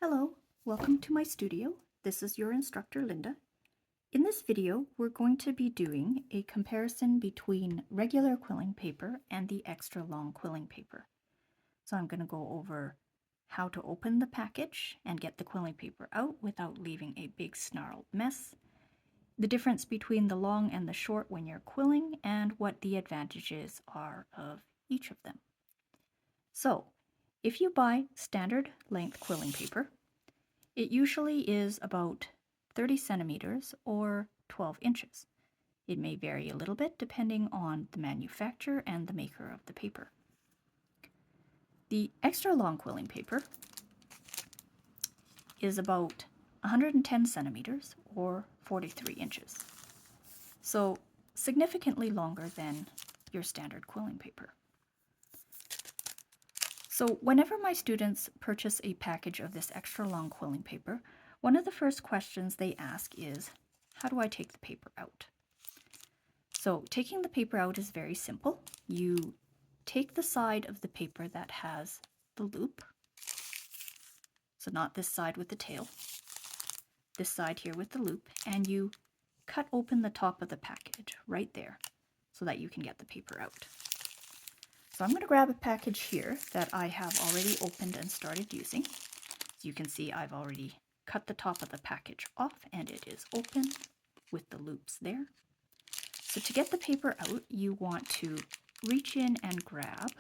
Hello, welcome to my studio. This is your instructor, Linda. In this video, we're going to be doing a comparison between regular quilling paper and the extra long quilling paper. So I'm going to go over how to open the package and get the quilling paper out without leaving a big snarled mess, the difference between the long and the short when you're quilling, and what the advantages are of each of them. So, if you buy standard length quilling paper, it usually is about 30 centimeters or 12 inches. It may vary a little bit depending on the manufacturer and the maker of the paper. The extra long quilling paper is about 110 centimeters or 43 inches. So significantly longer than your standard quilling paper. So whenever my students purchase a package of this extra long quilling paper, one of the first questions they ask is, how do I take the paper out? So taking the paper out is very simple. You take the side of the paper that has the loop, so not this side with the tail, this side here with the loop, and you cut open the top of the package right there so that you can get the paper out. So I'm going to grab a package here that I have already opened and started using. As you can see, I've already cut the top of the package off and it is open with the loops there. So to get the paper out, you want to reach in and grab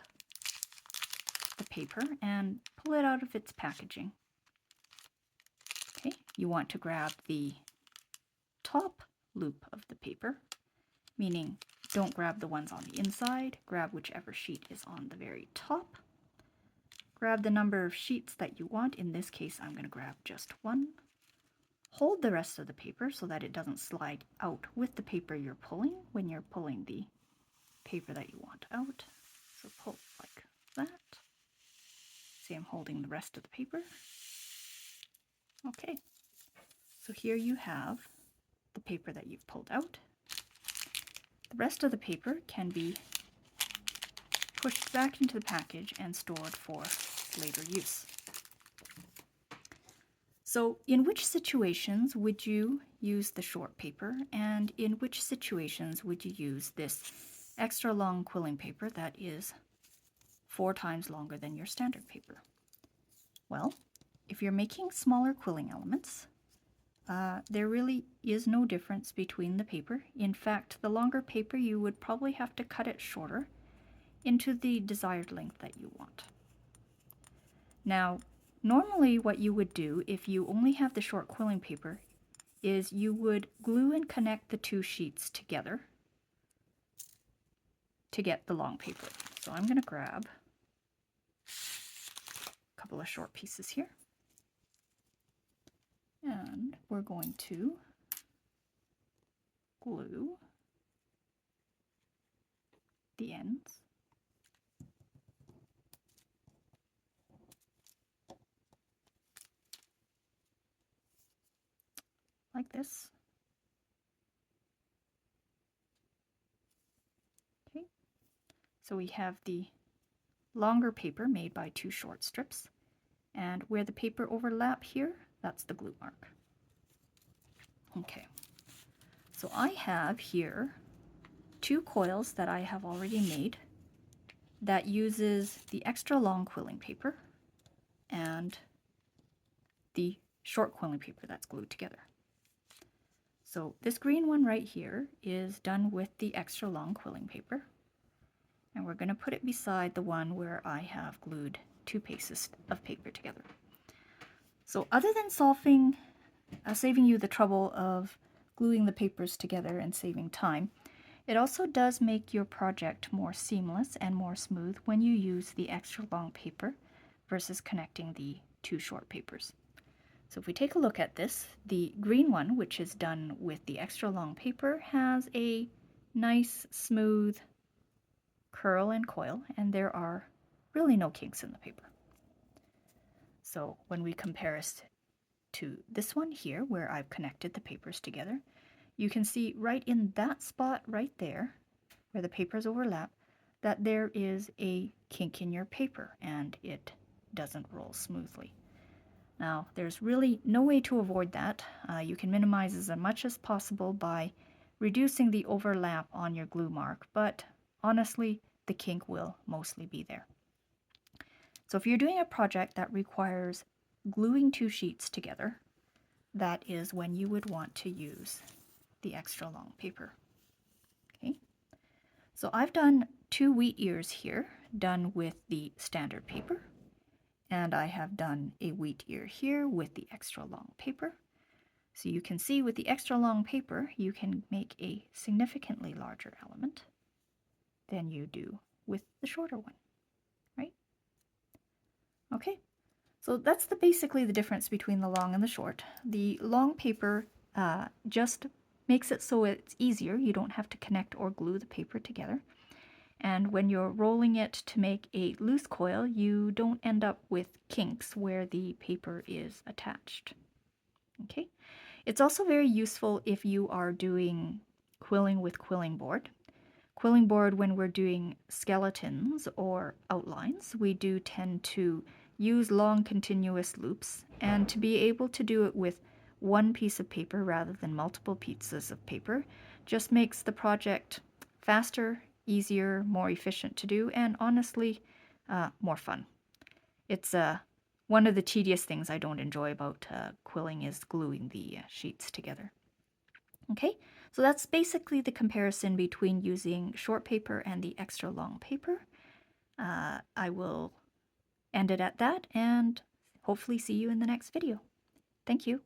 the paper and pull it out of its packaging. Okay, you want to grab the top loop of the paper, meaning don't grab the ones on the inside, grab whichever sheet is on the very top. Grab the number of sheets that you want. In this case, I'm going to grab just one. Hold the rest of the paper so that it doesn't slide out with the paper you're pulling when you're pulling the paper that you want out. So pull like that. See, I'm holding the rest of the paper. Okay, so here you have the paper that you've pulled out. The rest of the paper can be pushed back into the package and stored for later use. So in which situations would you use the short paper, and in which situations would you use this extra long quilling paper that is 4 times longer than your standard paper? Well, if you're making smaller quilling elements, there really is no difference between the paper. In fact, the longer paper, you would probably have to cut it shorter into the desired length that you want. Now, normally what you would do if you only have the short quilling paper is you would glue and connect the 2 sheets together to get the long paper. So I'm going to grab a couple of short pieces here, and we're going to glue the ends like this. Okay, so we have the longer paper made by 2 short strips, and where the paper overlap here, that's the glue mark. Okay, so I have here 2 coils that I have already made that uses the extra long quilling paper and the short quilling paper that's glued together. So this green one right here is done with the extra long quilling paper, and we're going to put it beside the one where I have glued 2 pieces of paper together. So other than saving you the trouble of gluing the papers together and saving time, it also does make your project more seamless and more smooth when you use the extra long paper versus connecting the 2 short papers. So if we take a look at this, the green one, which is done with the extra long paper, has a nice smooth curl and coil, and there are really no kinks in the paper. So when we compare it to this one here, where I've connected the papers together, you can see right in that spot right there, where the papers overlap, that there is a kink in your paper and it doesn't roll smoothly. Now, there's really no way to avoid that. You can minimize as much as possible by reducing the overlap on your glue mark, but honestly, the kink will mostly be there. So if you're doing a project that requires gluing two sheets together, that is when you would want to use the extra long paper. Okay, so I've done 2 wheat ears here, done with the standard paper, and I have done a wheat ear here with the extra long paper. So you can see with the extra long paper, you can make a significantly larger element than you do with the shorter one, right? Okay, so that's basically the difference between the long and the short. The long paper just makes it so it's easier. You don't have to connect or glue the paper together. And when you're rolling it to make a loose coil, you don't end up with kinks where the paper is attached. Okay, it's also very useful if you are doing quilling with quilling board. Quilling board, when we're doing skeletons or outlines, we do tend to use long continuous loops, and to be able to do it with one piece of paper rather than multiple pieces of paper just makes the project faster, easier, more efficient to do, and honestly, more fun. It's one of the tedious things I don't enjoy about quilling is gluing the sheets together. Okay, so that's basically the comparison between using short paper and the extra long paper. I will end it at that and hopefully see you in the next video. Thank you.